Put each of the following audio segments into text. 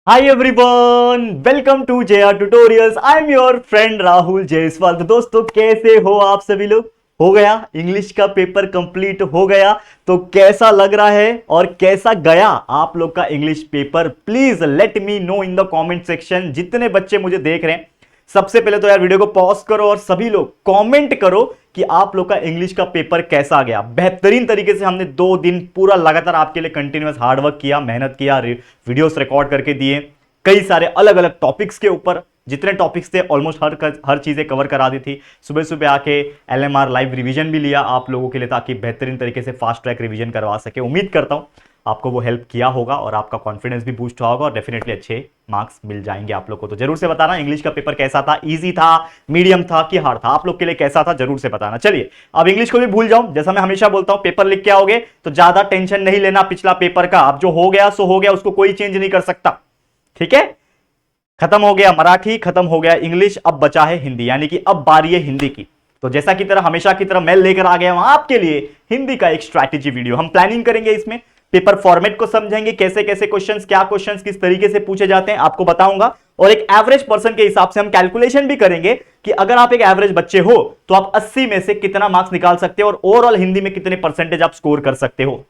Hi everyone, welcome to JR tutorials. I am your friend Rahul Jaiswal. तो दोस्तों, कैसे हो आप सभी लोग? हो गया इंग्लिश का पेपर कंप्लीट हो गया। तो कैसा लग रहा है और कैसा गया आप लोग का English paper? Please let me know in the comment section. जितने बच्चे मुझे देख रहे हैं, सबसे पहले तो यार वीडियो को पॉज करो और सभी लोग कमेंट करो कि आप लोग का इंग्लिश का पेपर कैसा गया। बेहतरीन तरीके से हमने 2 दिन पूरा लगातार आपके लिए कंटिन्यूअस हार्डवर्क किया, मेहनत किया, वीडियोस रिकॉर्ड करके दिए, कई सारे अलग अलग टॉपिक्स के ऊपर। जितने टॉपिक्स थे ऑलमोस्ट हर चीजें कवर करा दी थी। सुबह सुबह आके एलएमआर लाइव रिवीजन भी लिया आप लोगों के लिए, ताकि बेहतरीन तरीके से फास्ट ट्रैक रिवीजन करवा सके। उम्मीद करता हूं आपको वो हेल्प किया होगा और आपका कॉन्फिडेंस भी बूस्ट हुआ होगा और डेफिनेटली अच्छे मार्क्स मिल जाएंगे आप लोग को। तो जरूर से बताना इंग्लिश का पेपर कैसा था, इजी था, मीडियम था कि हार्ड था, आप लोग के लिए कैसा था, जरूर से बताना। चलिए अब इंग्लिश को भी भूल जाओ। जैसा मैं हमेशा बोलता हूं, पेपर लिख के आओगे तो ज्यादा टेंशन नहीं लेना पिछला पेपर का। अब जो हो गया सो हो गया, उसको कोई चेंज नहीं कर सकता। ठीक है, खत्म हो गया मराठी, खत्म हो गया इंग्लिश, अब बचा है हिंदी, यानी कि अब बारी है हिंदी की। तो जैसा की तरह हमेशा की तरह मैं लेकर आ गया हूं आपके लिए हिंदी का एक स्ट्रैटेजी वीडियो। हम प्लानिंग करेंगे इसमें, पेपर फॉर्मेट को समझेंगे, कैसे कैसे क्वेश्चंस, क्या क्वेश्चंस किस तरीके से पूछे जाते हैं आपको बताऊंगा। और एक एवरेज पर्सन के हिसाब से हम कैलकुलेशन भी करेंगे कि अगर आप एक एवरेज बच्चे हो तो आप 80 में से कितना मार्क्स निकाल सकते हो और ओवरऑल हिंदी में कितने परसेंटेज आप स्कोर कर सकते हो।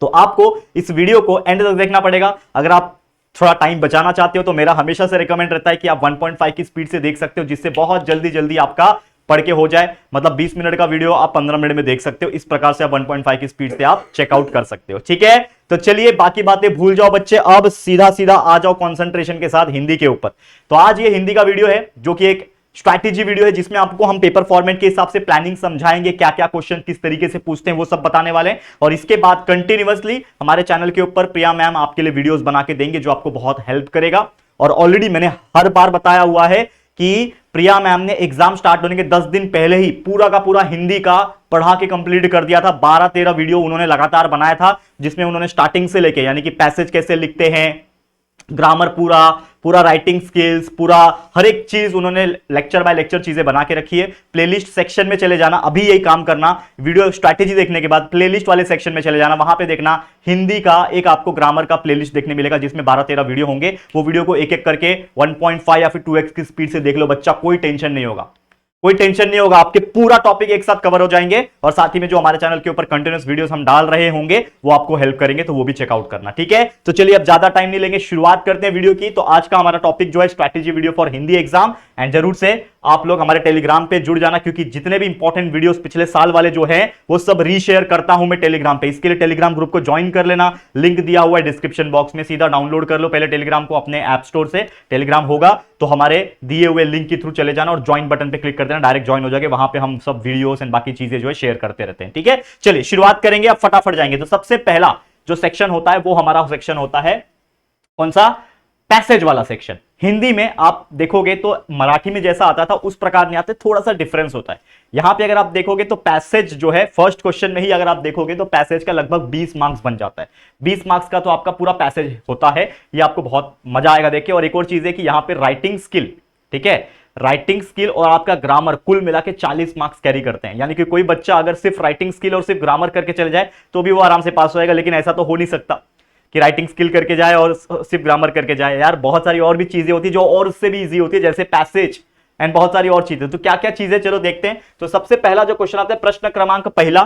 तो आपको इस वीडियो को एंड तक देखना पड़ेगा। अगर आप थोड़ा टाइम बचाना चाहते हो तो मेरा हमेशा से रिकमेंड रहता है कि आप 1.5 की स्पीड से देख सकते हो, जिससे बहुत जल्दी जल्दी आपका पढ़ के हो जाए। मतलब 20 मिनट का वीडियो आप 15 मिनट में देख सकते हो। इस प्रकार से आप 1.5 की स्पीड से आप चेकआउट कर सकते हो। ठीक है, तो चलिए बाकी बातें भूल जाओ बच्चे, अब सीधा सीधा आ जाओ कंसंट्रेशन के साथ हिंदी के ऊपर। तो आज ये हिंदी का वीडियो है जो कि एक स्ट्रैटेजी वीडियो है, जिसमें आपको हम पेपर फॉर्मेट के हिसाब से प्लानिंग समझाएंगे, क्या क्या क्वेश्चन किस तरीके से पूछते हैं वो सब बताने वाले हैं। और इसके बाद कंटिन्यूअसली हमारे चैनल के ऊपर प्रिया मैम आपके लिए वीडियोस बना के देंगे जो आपको बहुत हेल्प करेगा। और ऑलरेडी मैंने हर बार बताया हुआ है कि प्रिया मैम ने एग्जाम स्टार्ट होने के 10 दिन पहले ही पूरा का पूरा हिंदी का पढ़ा के कंप्लीट कर दिया था। 12-13 वीडियो उन्होंने लगातार बनाया था, जिसमें उन्होंने स्टार्टिंग से लेके, यानी कि पैसेज कैसे लिखते हैं, ग्रामर पूरा पूरा, राइटिंग स्किल्स पूरा, हर एक चीज उन्होंने लेक्चर बाय लेक्चर चीजें बना के रखी है। प्लेलिस्ट सेक्शन में चले जाना, अभी यही काम करना, वीडियो स्ट्रैटेजी देखने के बाद प्लेलिस्ट वाले सेक्शन में चले जाना, वहां पे देखना हिंदी का एक आपको ग्रामर का प्लेलिस्ट देखने मिलेगा, जिसमें 12-13 वीडियो होंगे। वो वीडियो को एक एक करके 1.5 या फिर 2x की स्पीड से देख लो बच्चा, कोई टेंशन नहीं होगा, कोई टेंशन नहीं होगा। आपके पूरा टॉपिक एक साथ कवर हो जाएंगे और साथ ही में जो हमारे चैनल के ऊपर कंटिन्यूअस वीडियोस हम डाल रहे होंगे वो आपको हेल्प करेंगे, तो वो भी चेकआउट करना। ठीक है, तो चलिए अब ज्यादा टाइम नहीं लेंगे, शुरुआत करते हैं वीडियो की। तो आज का हमारा टॉपिक जो है strategy video for Hindi exam. And जरूर से आप लोग हमारे टेलीग्राम पे जुड़ जाना, क्योंकि जितने भी इंपॉर्टेंट वीडियोस पिछले साल वाले जो है वो सब रीशेयर करता हूं मैं टेलीग्राम पे। इसके लिए टेलीग्राम ग्रुप को ज्वाइन कर लेना, लिंक दिया हुआ है डिस्क्रिप्शन बॉक्स में, सीधा डाउनलोड कर लो पहले टेलीग्राम को अपने ऐप स्टोर से। टेलीग्राम होगा तो हमारे दिए हुए लिंक के थ्रू चले जाना और ज्वाइन बटन पे क्लिक कर देना, डायरेक्ट ज्वाइन हो जाएगा। वहां पे हम सब वीडियोस एंड बाकी चीजें जो है शेयर करते रहते हैं। ठीक है, चलिए शुरुआत करेंगे, अब फटाफट जाएंगे। तो सबसे पहला जो सेक्शन होता है वो हमारा सेक्शन होता है कौन सा? पैसेज वाला सेक्शन। हिंदी में आप देखोगे तो मराठी में जैसा आता था उस प्रकार नहीं आते, थोड़ा सा डिफरेंस होता है। यहां पे अगर आप देखोगे तो पैसेज जो है फर्स्ट क्वेश्चन में ही अगर आप देखोगे तो पैसेज का लगभग 20 मार्क्स बन जाता है। 20 मार्क्स का तो आपका पूरा पैसेज होता है, ये आपको बहुत मजा आएगा देख के। और एक और चीज है कि यहां पे राइटिंग स्किल, ठीक है, राइटिंग स्किल और आपका ग्रामर कुल मिला के 40 मार्क्स कैरी करते हैं। यानी कि कोई बच्चा अगर सिर्फ राइटिंग स्किल और सिर्फ ग्रामर करके चले जाए तो भी वो आराम से पास होएगा, लेकिन ऐसा तो हो नहीं सकता कि राइटिंग स्किल करके जाए और सिर्फ ग्रामर करके जाए। यार बहुत सारी और भी चीजें होती है जो और उससे भी इजी होती है, जैसे पैसेज एंड बहुत सारी और चीजें। तो क्या क्या चीजें, चलो देखते हैं। तो सबसे पहला जो क्वेश्चन आता है प्रश्न क्रमांक पहला,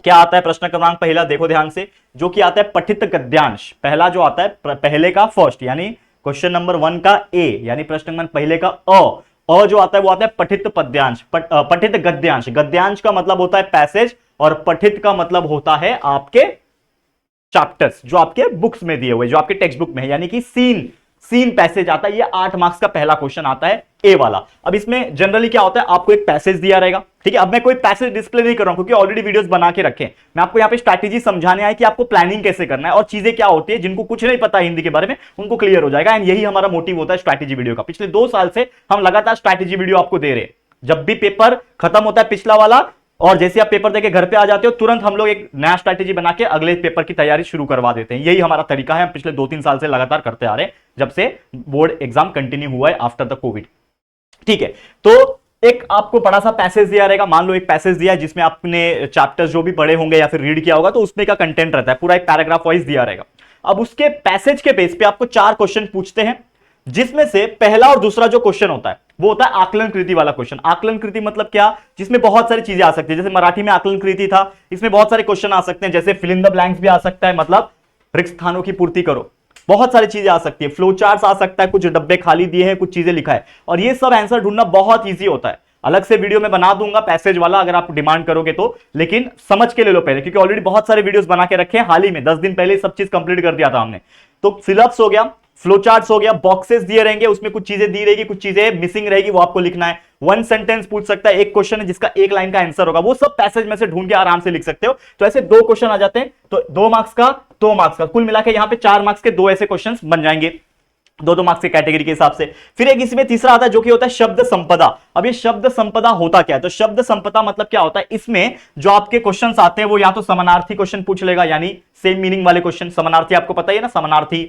क्या आता है प्रश्न क्रमांक पहला? देखो ध्यान से, जो कि आता है पठित गद्यांश। पहला जो आता है पहले का फर्स्ट, यानी क्वेश्चन नंबर 1 का ए, यानी प्रश्न नंबर पहले का अ जो आता है वो आता है पठित पद्यांश, पठित गद्यांश। गद्यांश का मतलब होता है पैसेज और पठित का मतलब होता है आपके चैप्टर्स जो आपके बुक्स में दिए हुए, जो आपके टेक्स्ट बुक में है, यानी कि सीन पैसेज आता है। ये 8 मार्क्स का पहला क्वेश्चन आता है ए वाला। अब इसमें जनरली क्या होता है, आपको एक पैसेज दिया रहेगा, ठीक है। अब मैं कोई पैसेज डिस्प्ले नहीं कर रहा हूं क्योंकि ऑलरेडी वीडियोस बना के रखे हैं। मैं आपको यहाँ पे स्ट्रैटेजी समझाने आया कि आपको प्लानिंग कैसे करना है और चीजें क्या होती है, जिनको कुछ नहीं पता हिंदी के बारे में उनको क्लियर हो जाएगा। एंड यही हमारा मोटिव होता है स्ट्रैटेजी वीडियो का। पिछले 2 साल से हम लगातार स्ट्रैटेजी वीडियो आपको दे रहे हैं। जब भी पेपर खत्म होता है पिछला वाला और जैसे आप पेपर देके घर पे आ जाते हो, तुरंत हम लोग एक नया स्ट्रैटेजी बना के अगले पेपर की तैयारी शुरू करवा देते हैं। यही हमारा तरीका है, हम पिछले 2-3 साल से लगातार करते आ रहे हैं, जब से बोर्ड एग्जाम कंटिन्यू हुआ है आफ्टर द कोविड। ठीक है, तो एक आपको बड़ा सा पैसेज दिया रहेगा। मान लो एक पैसेज दिया है जिसमें आपने चैप्टर्स जो भी पढ़े होंगे या फिर रीड किया होगा तो उसमें का कंटेंट रहता है, पूरा एक पैराग्राफ वाइज दिया रहेगा। अब उसके पैसेज के बेस पे आपको 4 क्वेश्चन पूछते हैं, जिसमें से पहला और दूसरा जो क्वेश्चन होता है वो होता है आकलन कृति वाला क्वेश्चन। आकलन कृति मतलब क्या, जिसमें बहुत सारी चीजें आ सकती है। जैसे मराठी में आकलन कृति था, इसमें बहुत सारे क्वेश्चन आ सकते हैं, जैसे फिल इन द ब्लैंक्स भी आ सकता है, मतलब रिक्त स्थानों की पूर्ति करो, बहुत सारी चीजें आ सकती है, फ्लो चार्ट्स आ सकता है, कुछ डब्बे खाली दिए हैं, कुछ चीजें लिखा है, और ये सब आंसर ढूंढना बहुत ईजी होता है। अलग से वीडियो में बना दूंगा पैसेज वाला अगर आप डिमांड करोगे तो, लेकिन समझ के ले लो पहले, क्योंकि ऑलरेडी बहुत सारे वीडियोस बना के रखे हैं, हाल ही में 10 दिन पहले सब चीज कंप्लीट कर दिया था हमने। तो फिलअप्स हो गया, फ्लो चार्ट्स हो गया, बॉक्सेस दिए रहेंगे, उसमें कुछ चीजें दी रहेगी, कुछ चीजें मिसिंग रहेगी, वो आपको लिखना है। 1 सेंटेंस पूछ सकता है, एक क्वेश्चन है जिसका 1 लाइन का आंसर होगा, वो सब पैसेज में से ढूंढ के आराम से लिख सकते हो। तो ऐसे 2 क्वेश्चन आ जाते हैं, तो 2 मार्क्स का 2 मार्क्स का, कुल मिला के यहां पे 4 मार्क्स के 2 ऐसे क्वेश्चन बन जाएंगे, 2-2 मार्क्स के कैटेगरी के हिसाब से। फिर एक इसमें तीसरा आता है जो कि होता है शब्द संपदा। अब ये शब्द संपदा होता क्या है, तो शब्द संपदा मतलब क्या होता है, इसमें जो आपके क्वेश्चंस आते हैं वो या तो समानार्थी क्वेश्चन पूछ लेगा, यानी सेम मीनिंग वाले क्वेश्चन। समानार्थी आपको पता ही है ना, समानार्थी,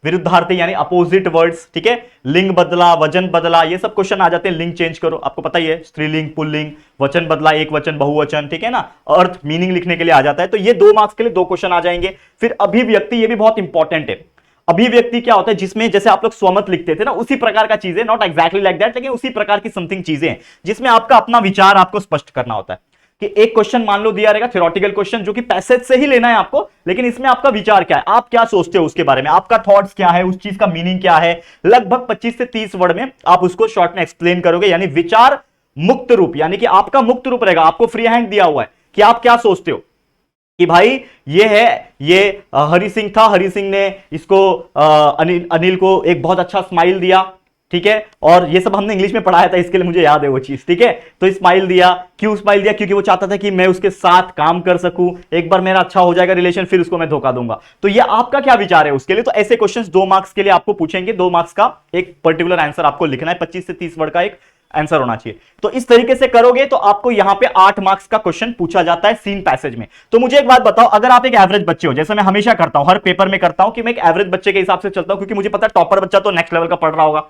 विरुद्धार्थी यानी अपोजिट वर्ड्स, ठीक है, लिंग बदला, वचन बदला, ये सब क्वेश्चन आ जाते हैं। लिंग चेंज करो, आपको पता ही है, स्त्रीलिंग पुल्लिंग, वचन बदला, एक वचन बहुवचन, ठीक है ना, अर्थ मीनिंग लिखने के लिए आ जाता है। तो ये 2 मार्क्स के लिए 2 क्वेश्चन आ जाएंगे। फिर अभिव्यक्ति, ये भी बहुत इंपॉर्टेंट है। अभिव्यक्ति क्या होता है, जिसमें जैसे आप लोग स्वमत लिखते थे ना, उसी प्रकार का चीजें, नॉट एग्जैक्टली लाइक दैट, लेकिन उसी प्रकार की समथिंग चीजें हैं, जिसमें आपका अपना विचार आपको स्पष्ट करना होता है। कि एक क्वेश्चन मान लो दिया रहेगा, थ्योरेटिकल क्वेश्चन, जो कि पैसेज से ही लेना है आपको, लेकिन इसमें आपका विचार क्या है, आप क्या सोचते हो उसके बारे में, आपका थॉट्स क्या है, उस चीज का मीनिंग क्या है, लगभग 25 से 30 वर्ड में आप उसको शॉर्ट में एक्सप्लेन करोगे, यानी विचार मुक्त रूप, यानी कि आपका मुक्त रूप रहेगा, आपको फ्री हैंड दिया हुआ है कि आप क्या सोचते हो। कि भाई ये है, ये हरि सिंह था, हरि सिंह ने इसको अनिल को एक बहुत अच्छा स्माइल दिया, ठीक है, और ये सब हमने इंग्लिश में पढ़ाया था, इसके लिए मुझे याद है वो चीज, ठीक है। तो स्माइल दिया, क्यों स्माइल दिया, क्योंकि वो चाहता था कि मैं उसके साथ काम कर सकूं, एक बार मेरा अच्छा हो जाएगा रिलेशन, फिर उसको मैं धोखा दूंगा। तो ये आपका क्या विचार है उसके लिए। तो ऐसे क्वेश्चंस 2 मार्क्स के लिए आपको पूछेंगे, 2 मार्क्स का एक पर्टिकुलर आंसर आपको लिखना है, 25 से 30 वर्ड का एक आंसर होना चाहिए। तो इस तरीके से करोगे तो आपको यहां पे 8 मार्क्स का क्वेश्चन पूछा जाता है सीन पैसेज में। तो मुझे एक बात बताओ, अगर आप एक एवरेज बच्चे हो, जैसे मैं हमेशा करता हूं, हर पेपर में करता हूं कि मैं एक एवरेज बच्चे के हिसाब से चलता हूं, क्योंकि मुझे पता है टॉपर बच्चा तो नेक्स्ट लेवल का पढ़ रहा होगा,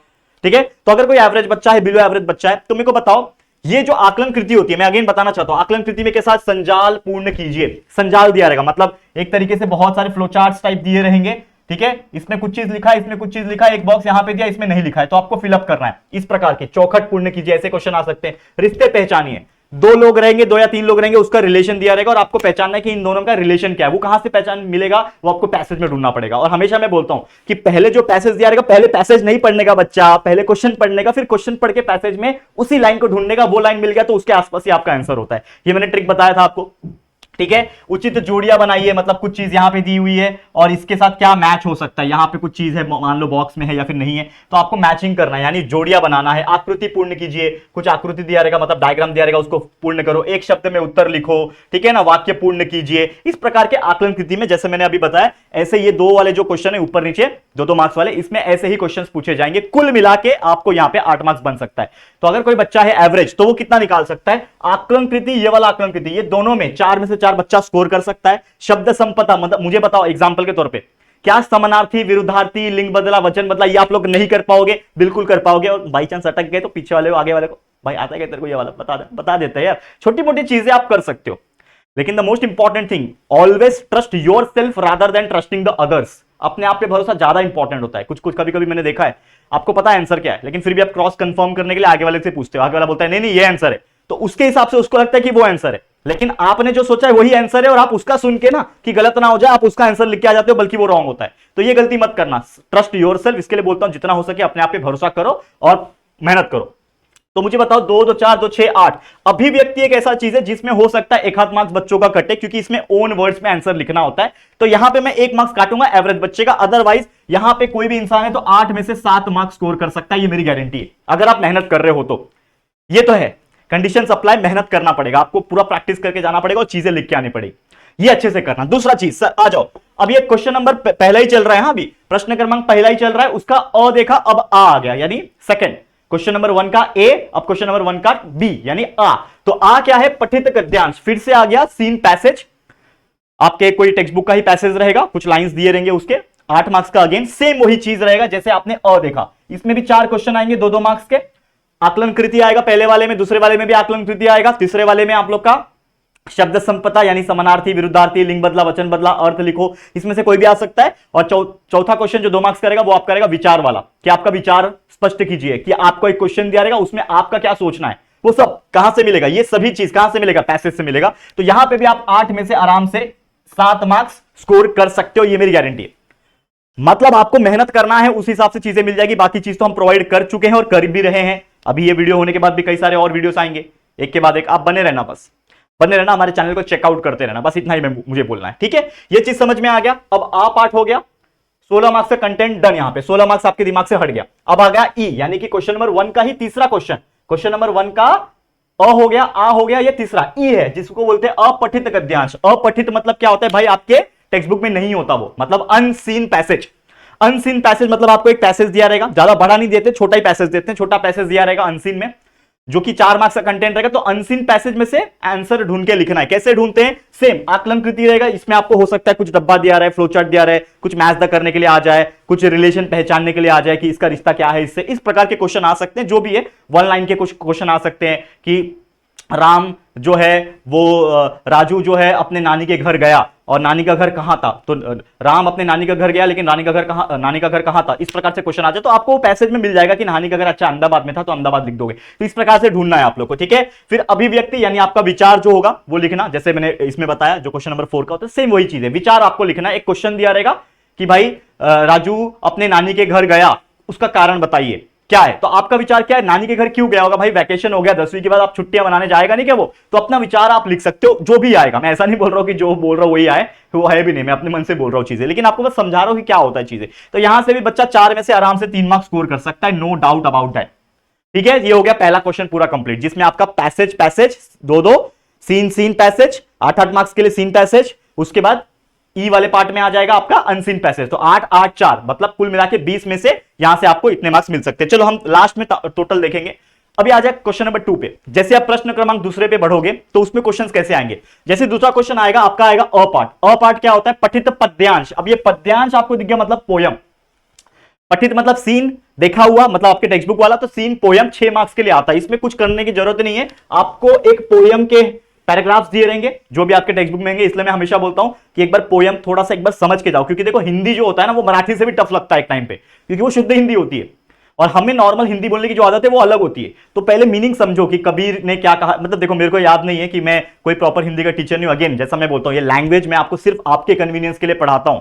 ठीक है। तो अगर कोई एवरेज बच्चा है, बिलो एवरेज बच्चा है, तो मेरे को बताओ, ये जो आकलन कृति होती है, मैं अगेन बताना चाहता हूं, आकलन कृति में के साथ संजाल पूर्ण कीजिए। संजाल दिया रहेगा, मतलब एक तरीके से बहुत सारे फ्लो चार्ट्स टाइप दिए रहेंगे, ठीक है, इसमें कुछ चीज लिखा है, इसमें कुछ चीज लिखा है, एक बॉक्स यहां पे दिया, इसमें नहीं लिखा है, तो आपको फिलअप करना है। इस प्रकार के चौखट पूर्ण कीजिए, ऐसे क्वेश्चन आ सकते हैं। रिश्ते पहचानिए, 2 लोग रहेंगे, 2 या 3 लोग रहेंगे, उसका रिलेशन दिया रहेगा और आपको पहचानना है कि इन दोनों का रिलेशन क्या है। वो कहां से पहचान मिलेगा, वो आपको पैसेज में ढूंढना पड़ेगा। और हमेशा मैं बोलता हूं कि पहले जो पैसेज दिया रहेगा, पहले पैसेज नहीं पढ़ने का बच्चा, पहले क्वेश्चन पढ़ने का, फिर क्वेश्चन पढ़ के पैसेज में उसी लाइन को ढूंढने का, वो लाइन मिल गया तो उसके आसपास ही आपका आंसर होता है। ये मैंने ट्रिक बताया था आपको, ठीक है। उचित जोड़ियां बनाइए, मतलब कुछ चीज यहां पे दी हुई है और इसके साथ क्या मैच हो सकता है, यहां पे कुछ चीज है, मान लो बॉक्स में है या फिर नहीं है, तो आपको मैचिंग करना है, यानी जोड़ियां बनाना है। आकृति पूर्ण कीजिए, कुछ आकृति दिया रहेगा, मतलब डायग्राम दिया रहेगा, उसको पूर्ण करो। एक शब्द में उत्तर लिखो, ठीक है ना, वाक्य पूर्ण कीजिए। इस प्रकार के आकलन कृति में, जैसे मैंने अभी बताया, ऐसे ये 2 वाले जो क्वेश्चन है ऊपर नीचे 2-2 मार्क्स वाले, इसमें ऐसे ही क्वेश्चन पूछे जाएंगे। कुल मिला के आपको यहां पे 8 मार्क्स बन सकता है। तो अगर कोई बच्चा है एवरेज, तो वो कितना निकाल सकता है, आकलन कृति, ये वाला आकलन कृति, ये दोनों में 4 में से 4 बच्चा स्कोर कर सकता है। शब्द संपदा, मतलब मुझे बताओ एग्जांपल के तौर पे, क्या समानार्थी, विरुद्धार्थी, लिंग बदला, वचन बदला, ये आप लोग नहीं कर पाओगे, बिल्कुल कर पाओगे। और बाई चांस अटक गए तो पीछे वाले को, आगे वाले को, भाई आता है तेरे को ये वाला बता देते हैं यार। छोटी मोटी चीजें आप कर सकते हो, लेकिन the most important thing, always trust your self rather than trusting the others. अपने आप पे भरोसा ज्यादा इंपॉर्टेंट होता है। कुछ कुछ कभी कभी मैंने देखा है, आपको पता है आंसर क्या है, लेकिन फिर भी आप क्रॉस कंफर्म करने के लिए आगे वाले से पूछते हो, आगे वाला बोलता है नहीं नहीं ये आंसर है, तो उसके हिसाब से उसको लगता है कि वो आंसर है, लेकिन आपने जो सोचा है वही आंसर है, और आप उसका सुन के ना कि गलत ना हो जाए, आप उसका आंसर लिख के आ जाते हो, बल्कि वो रॉन्ग होता है। तो ये गलती मत करना। ट्रस्ट योरसेल्फ, इसके लिए बोलता हूं जितना हो सके अपने आप पे भरोसा करो और मेहनत करो। तो मुझे बताओ 2 2 4 2 6 8, अभिव्यक्ति एक ऐसा चीज है जिसमें हो सकता है 1 आध मार्क्स बच्चों का कटे, क्योंकि इसमें ओन वर्ड्स में आंसर लिखना होता है। तो यहां पे मैं 1 मार्क्स काटूंगा एवरेज बच्चे का, अदरवाइज यहां पे कोई भी इंसान है तो 8 में से 7 मार्क्स स्कोर कर सकता है, ये मेरी गारंटी है, अगर आप मेहनत कर रहे हो तो। ये तो है कंडीशन अप्लाई, मेहनत करना पड़ेगा आपको, पूरा प्रैक्टिस करके जाना पड़ेगा और चीजें लिख के आनी पड़ेगी, ये अच्छे से करना। दूसरा चीज, सर आ जाओ, अब ये क्वेश्चन नंबर पहला ही चल रहा है, हाँ, अभी प्रश्न क्रमांक पहला ही चल रहा है, उसका अ देखा, अब आ गया, यानी सेकंड। क्वेश्चन नंबर 1 का ए, अब क्वेश्चन नंबर 1 का बी, यानी आ। तो आ क्या है, पठित गद्यांश, फिर से आ गया सीन पैसेज, आपके कोई टेक्स्ट बुक का ही पैसेज रहेगा, कुछ लाइंस दिए रहेंगे उसके, 8 मार्क्स का, अगेन सेम वही चीज रहेगा जैसे आपने अ देखा। इसमें भी 4 क्वेश्चन आएंगे 2 2 मार्क्स के। आकलन कृति आएगा पहले वाले में, दूसरे वाले में भी आकलन कृति आएगा, तीसरे वाले में आप लोग का शब्द संपदा यानी समानार्थी, विरुद्धार्थी, लिंग बदला, वचन बदला, अर्थ लिखो, इसमें से कोई भी आ सकता है। और चौथा क्वेश्चन जो 2 मार्क्स करेगा वो आपका रहेगा विचार वाला, कि आपका विचार स्पष्ट कीजिए, कि आपको एक क्वेश्चन दिया रहेगा उसमें आपका क्या सोचना है, वो सब कहां से मिलेगा, ये सभी चीज कहां से मिलेगा, पैसेज से मिलेगा। तो यहां पे भी आप 8 में से आराम से 7 मार्क्स स्कोर कर सकते हो, ये मेरी गारंटी है। मतलब आपको मेहनत करना है, उस हिसाब से चीजें मिल जाएगी। बाकी चीज तो हम प्रोवाइड कर चुके हैं और कर भी रहे हैं। अभी ये वीडियो होने के बाद भी कई सारे और वीडियोस आएंगे, एक के बाद एक। आप बने रहना, बस बने रहना, हमारे चैनल को चेकआउट करते रहना, बस इतना ही मुझे बोलना है, ठीक है। ये चीज समझ में आ गया। अब आ पार्ट हो गया, 16 मार्क्स का कंटेंट डन। यहां पे 16 मार्क्स आपके दिमाग से हट गया। अब आ गया ई, यानी कि क्वेश्चन नंबर 1 का ही तीसरा क्वेश्चन। क्वेश्चन नंबर 1 का अ हो गया, आ हो गया, ये तीसरा ई है, जिसको बोलते हैं अपठित गद्यांश। अपठित मतलब क्या होता है भाई, आपके टेक्स्ट बुक में नहीं होता वो, मतलब अनसीन पैसेज। अनसीन पैसेज मतलब आपको एक पैसेज दिया रहेगा, ज्यादा बड़ा नहीं देते, छोटा ही पैसेज देते हैं, छोटा पैसेज दिया रहेगा अनसीन में, जो कि 4 मार्क्स का कंटेंट रहेगा। तो अनसीन पैसेज में से आंसर ढूंढ के लिखना है। कैसे ढूंढते हैं, सेम आकलन कृति रहेगा, इसमें आपको हो सकता है कुछ डब्बा दिया रहा है, फ्लो चार्ट दिया रहा है, कुछ मैच द करने के लिए आ जाए, कुछ रिलेशन पहचानने के लिए आ जाए कि इसका रिश्ता क्या है इससे, इस प्रकार के क्वेश्चन आ सकते हैं। जो भी है 1 लाइन के कुछ क्वेश्चन आ सकते हैं कि राम जो है वो राजू जो है अपने नानी के घर गया और नानी का घर कहां था, तो राम अपने नानी का घर गया लेकिन नानी का घर कहां था, इस प्रकार से क्वेश्चन आ जाए तो आपको पैसेज में मिल जाएगा कि नानी का घर अच्छा अहमदाबाद में था, तो अहमदाबाद लिख दोगे। तो इस प्रकार से ढूंढना है आप लोग को, ठीक है। फिर अभिव्यक्ति यानी आपका विचार जो होगा वो लिखना, जैसे मैंने इसमें बताया जो क्वेश्चन नंबर 4 का होता है, सेम वही चीज है, विचार आपको लिखना है। एक क्वेश्चन दिया रहेगा कि भाई राजू अपने नानी के घर गया, उसका कारण बताइए क्या है। तो आपका विचार क्या है, नानी के घर क्यों गया होगा, भाई वैकेशन हो गया, 10वीं के बाद आप छुट्टियां मनाने जाएगा नहीं क्या वो, तो अपना विचार आप लिख सकते हो, जो भी आएगा। मैं ऐसा नहीं बोल रहा हूं कि जो बोल रहा हूं वही आए, वो है भी नहीं, मैं अपने मन से बोल रहा हूं चीजें, लेकिन आपको बस समझा रहा हूं कि क्या होता है चीजें। तो यहां से भी बच्चा 4 में से आराम से 3 मार्क्स स्कोर कर सकता है, नो डाउट अबाउट दैट, ठीक है। ये हो गया पहला क्वेश्चन पूरा कंप्लीट, जिसमें आपका passage passage 2-2, seen seen passage 8-8 marks के लिए सीन पैसेज, उसके बाद ई वाले पार्ट में आ जाएगा आपका अनसीन पैसेज। तो 8-8-4 मतलब कुल मिला के 20 में से यहां से आपको इतने मार्क्स मिल सकते हैं। चलो हम लास्ट में टोटल देखेंगे। अभी आ जाए क्वेश्चन नंबर 2 पे। जैसे आप प्रश्न क्रमांक दूसरे पे बढ़ोगे तो उसमें क्वेश्चंस कैसे आएंगे, जैसे दूसरा क्वेश्चन आएगा आपका आएगा अ पार्ट। अ पार्ट क्या होता है, पठित पद्यांश। अब ये पद्यांश आपको दिख गया मतलब पोयम, पठित मतलब सीन देखा हुआ, मतलब आपके टेक्स्ट बुक वाला, तो सीन पोयम 6 मार्क्स के लिए आता है। इसमें कुछ करने की जरूरत नहीं है, आपको एक पोयम के पैराग्राफ्स दिए रहेंगे जो भी आपके टेक्स्ट बुक में होंगे। इसलिए मैं हमेशा बोलता हूं कि एक बार पोयम थोड़ा सा एक बार समझ के जाओ, क्योंकि देखो हिंदी जो होता है ना वो मराठी से भी टफ लगता है एक टाइम पे, क्योंकि वो शुद्ध हिंदी होती है और हमें नॉर्मल हिंदी बोलने की जो आदत है वो अलग होती है। तो पहले मीनिंग समझो कि कबीर ने क्या कहा। मतलब देखो मेरे को याद नहीं है कि मैं कोई प्रॉपर हिंदी का टीचर नहीं हूं, अगेन जैसा मैं बोलता हूं ये लैंग्वेज मैं आपको सिर्फ आपके कन्वीनियंस के लिए पढ़ाता हूं,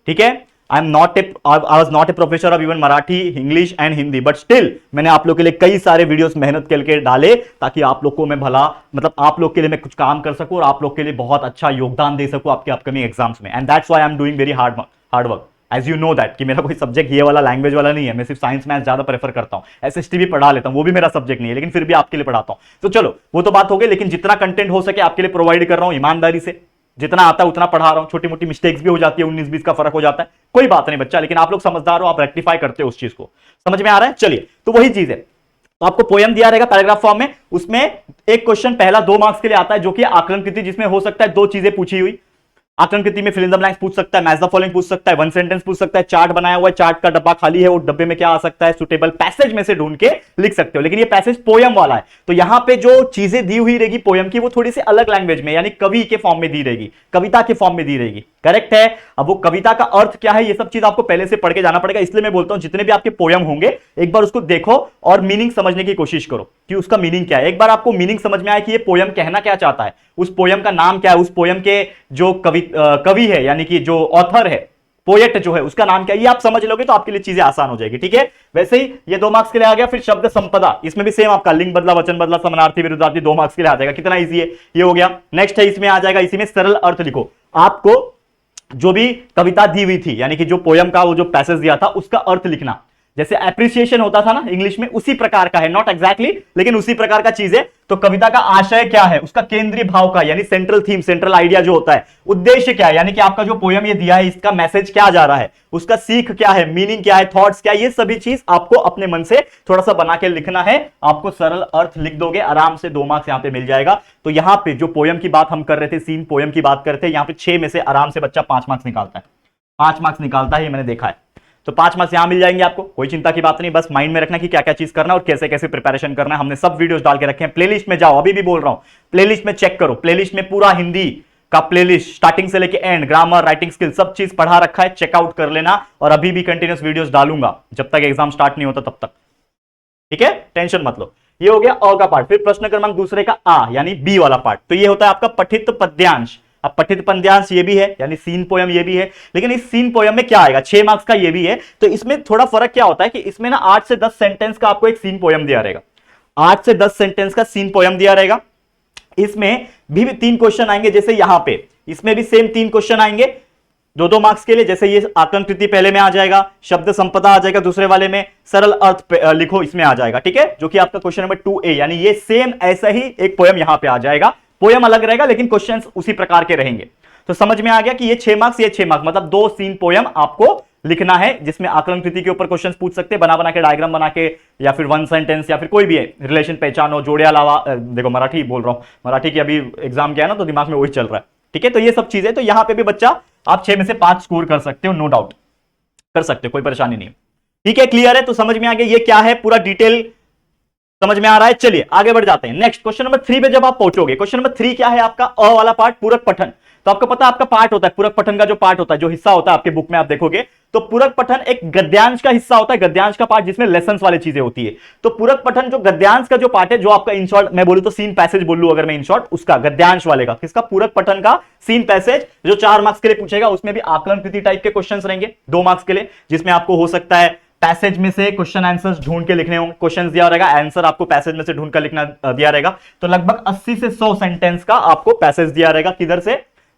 ठीक है। I was not a professor of even Marathi, English and Hindi, but still मैंने आप लोग के लिए कई सारे वीडियोस मेहनत करके डाले ताकि आप लोग को मैं भला, मतलब आप लोग के लिए मैं कुछ काम कर सकूं और आप लोग के लिए बहुत अच्छा योगदान दे सकूं आपके अपकमिंग एग्जाम्स में। And that's why I am doing very hard work, as you know that कि मेरा कोई सब्जेक्ट ये वाला लैंग्वेज वाला नहीं है, मैं सिर्फ साइंस मैथ ज्यादा प्रेफर करता हूं। एसएसटी भी पढ़ा लेता हूं, वो भी मेरा सब्जेक्ट नहीं है, लेकिन फिर भी आपके लिए पढ़ाता हूं। तो चलो वो तो बात हो गई, लेकिन जितना कंटेंट हो सके आपके लिए प्रोवाइड कर रहा हूं ईमानदारी से, जितना आता है उतना पढ़ा रहा हूं। छोटी मोटी मिस्टेक्स भी हो जाती है, 19-20 का फर्क हो जाता है, कोई बात नहीं बच्चा, लेकिन आप लोग समझदार हो, आप रेक्टिफाई करते हो उस चीज को, समझ में आ रहा है। चलिए तो वही चीज है, तो आपको पोयम दिया रहेगा पैराग्राफ फॉर्म में, उसमें एक क्वेश्चन पहला 2 मार्क्स के लिए आता है जो कि आकलन कृति, जिसमें हो सकता है 2 चीजें पूछी हुई। आकलन कृति में फिल इन द ब्लैंक्स पूछ सकता है, मैच द फॉलोइंग पूछ सकता है, 1 सेंटेंस पूछ सकता है, चार्ट बनाया हुआ है, चार्ट का डब्बा खाली है, वो डब्बे में क्या आ सकता है, सुटेबल पैसेज में से ढूंढ के लिख सकते हो। लेकिन ये पैसेज पोयम वाला है, तो यहां पे जो चीजें दी हुई रहेगी पोयम की वो थोड़ी सी अलग लैंग्वेज में, यानी कवि के फॉर्म में दी रहेगी, कविता के फॉर्म में दी रहेगी, करेक्ट है। अब वो कविता का अर्थ क्या है ये सब चीज आपको पहले से पढ़ के जाना पड़ेगा, इसलिए मैं बोलता हूं जितने भी आपके पोयम होंगे एक बार उसको देखो और मीनिंग समझने की कोशिश करो कि उसका मीनिंग क्या है। एक बार आपको मीनिंग समझ में आए कि ये पोयम कहना क्या चाहता है, उस पोयम का नाम क्या है, उस पोयम के जो कवि है यानी कि जो ऑथर है, पोएट जो है उसका नाम क्या है, ये आप समझ लोगे तो आपके लिए चीजें आसान हो जाएगी, ठीक है। वैसे ही ये 2 मार्क्स के लिए आ गया। फिर शब्द संपदा, इसमें भी सेम आपका लिंग बदला, वचन बदला, समानार्थी, विरुद्धार्थी 2 मार्क्स के लिए आ जाएगा। कितना इजी है, ये हो गया। नेक्स्ट है इसमें आ जाएगा, इसी में सरल अर्थ लिखो। आपको जो भी कविता दी हुई थी यानी कि जो पोयम का वो जो पैसेज दिया था उसका अर्थ लिखना, जैसे एप्रिसिएशन होता था ना इंग्लिश में, उसी प्रकार का है, नॉट एग्जैक्टली लेकिन उसी प्रकार का चीज है। तो कविता का आशय क्या है, उसका केंद्रीय भाव का यानी सेंट्रल थीम, सेंट्रल आइडिया जो होता है, उद्देश्य क्या है, यानी कि आपका जो पोयम ये दिया है इसका मैसेज क्या जा रहा है, उसका सीख क्या है, मीनिंग क्या है, थॉट्स क्या है, ये सभी चीज आपको अपने मन से थोड़ा सा बना के लिखना है। आपको सरल अर्थ लिख दोगे आराम से 2 मार्क्स यहां पे मिल जाएगा। तो यहां पे जो पोयम की बात हम कर रहे थे, सीन पोयम की बात कर रहे थे, यहां पे 6 में से आराम से बच्चा 5 मार्क्स निकालता है, 5 मार्क्स निकालता है, ये मैंने देखा है। तो 5 मार्क्स यहां मिल जाएंगे आपको, कोई चिंता की बात नहीं। बस माइंड में रखना कि क्या क्या चीज करना और कैसे कैसे प्रिपरेशन करना है। हमने सब वीडियोस डाल के रखे हैं। प्लेलिस्ट में जाओ, अभी भी बोल रहा हूं, प्लेलिस्ट में चेक करो। प्लेलिस्ट में पूरा हिंदी का प्लेलिस्ट स्टार्टिंग से लेके एंड, ग्रामर, राइटिंग स्किल, सब चीज पढ़ा रखा है, चेकआउट कर लेना। और अभी भी कंटिन्यूस वीडियोस डालूंगा जब तक एग्जाम स्टार्ट नहीं होता तब तक, ठीक है, टेंशन मत लो। ये हो गया अ का पार्ट। फिर प्रश्न क्रमांक दूसरे का आ यानी बी वाला पार्ट। तो ये होता है आपका पठित पद्यांश। अब पठित पद्यांश ये भी है यानी सीन पोयम ये भी है, लेकिन इस सीन पोयम में क्या आएगा, 6 मार्क्स का ये भी है। तो इसमें थोड़ा फर्क क्या होता है कि इसमें ना 8 से 10 सेंटेंस का आपको एक सीन पोयम दिया रहेगा। 8 से 10 सेंटेंस का सीन पोयम दिया रहेगा। इसमें भी 3 क्वेश्चन आएंगे, जैसे यहां पे इसमें भी सेम 3 क्वेश्चन आएंगे 2-2 मार्क्स के लिए। जैसे ये आकलन कृति पहले में आ जाएगा, शब्द संपदा आ जाएगा दूसरे वाले में, सरल अर्थ लिखो इसमें आ जाएगा, ठीक है, जो कि आपका क्वेश्चन नंबर 2A। यानी ये सेम ऐसा ही एक पोयम यहां पे आ जाएगा। पोयम अलग रहेगा लेकिन क्वेश्चंस उसी प्रकार के रहेंगे। तो समझ में आ गया कि ये 6 मार्क्स, ये 6 मार्क्स, मतलब 2 सीन पोयम आपको लिखना है, जिसमें आकलन कृति के ऊपर क्वेश्चंस पूछ सकते हैं, बना बना के, डायग्राम बना के, या फिर 1 सेंटेंस, या फिर कोई भी है, रिलेशन पहचानो, जोड़े अलावा, देखो मराठी बोल रहा हूं, मराठी की अभी एग्जाम किया ना तो दिमाग में वही चल रहा है, ठीक है। तो ये सब चीजें, तो यहां पे भी बच्चा आप 6 में से 5 स्कोर कर सकते हो, नो डाउट कर सकते हो, कोई परेशानी नहीं है, ठीक है। क्लियर है, तो समझ में आ गया ये क्या है, पूरा डिटेल समझ में आ रहा है। चलिए आगे बढ़ जाते हैं। नेक्स्ट क्वेश्चन नंबर 3 पे जब आप पहुंचोगे, क्वेश्चन नंबर 3 क्या है आपका, अ वाला पार्ट, पूरक पठन। तो आपको पता है आपका पार्ट होता है, पूरक पठन का जो पार्ट होता है, जो हिस्सा होता है आपके बुक में आप देखोगे तो पूरक पठन एक गद्यांश का हिस्सा होता है, गद्यांश का पार्ट जिसमें लेसन्स वाली चीजें होती है। तो पूरक पठन जो गद्यांश का जो पार्ट है, जो आपका इन शॉर्ट मैं बोलूं तो सीन पैसेज बोल लूं अगर मैं इन शॉर्ट, उसका गद्यांश वाले का, किसका, पूरक पठन का सीन पैसेज, जो 4 मार्क्स के लिए पूछेगा। उसमें भी आकलन कृति टाइप के क्वेश्चंस रहेंगे 2 मार्क्स के लिए, जिसमें आपको हो सकता है पैसेज में से क्वेश्चन आंसर्स ढूंढ के लिखने होंगे, क्वेश्चंस दिया रहेगा, आंसर आपको पैसेज में से ढूंढ कर लिखना दिया रहेगा। तो लगभग 80 से 100 सेंटेंस का आपको पैसेज दिया रहेगा, किधर से,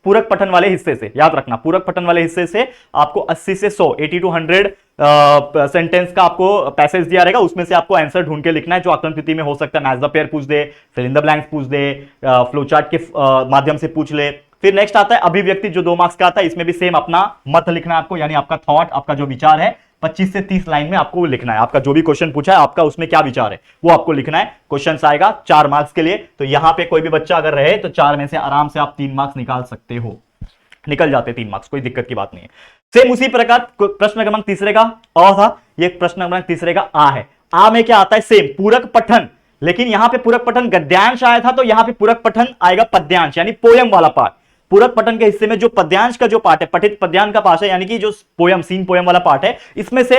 पूरक पठन वाले हिस्से से। याद रखना, पूरक पठन वाले हिस्से से आपको 80 से 100, 80 to 100 सेंटेंस का आपको पैसेज दिया रहेगा। उसमें से आपको आंसर ढूंढ के लिखना है, जो आकलन कृति में हो सकता है मैच द पेयर पूछ दे, फिल इन द ब्लैंक्स पूछ दे, फ्लो चार्ट के माध्यम से पूछ ले। फिर नेक्स्ट आता है अभिव्यक्ति, जो 2 मार्क्स का आता है। इसमें भी सेम अपना मत लिखना है आपको, यानी आपका थॉट, आपका जो विचार है 25 से 30 लाइन में आपको लिखना है। आपका जो भी क्वेश्चन पूछा है, आपका उसमें क्या विचार है वो आपको लिखना है। क्वेश्चन आएगा 4 मार्क्स के लिए। तो यहां पे कोई भी बच्चा अगर रहे तो 4 में से आराम से आप 3 मार्क्स निकाल सकते हो, निकल जाते 3 मार्क्स, कोई दिक्कत की बात नहीं है। सेम उसी प्रकार प्रश्न क्रमांक तीसरे का अ था, ये प्रश्न क्रमांक तीसरे का आ है। आ में क्या आता है, सेम पूरक पठन, लेकिन यहां पे पूरक पठन गद्यांश आया था, तो यहां पे पूरक पठन आएगा पद्यांश, यानी पोयम वाला पार्ट। पूरक पठन के हिस्से में जो पद्यांश का जो पार्ट है, पठित पद्यांश का पार्ट है, यानी कि जो पोयम, सीन पोयम वाला पार्ट है, इसमें से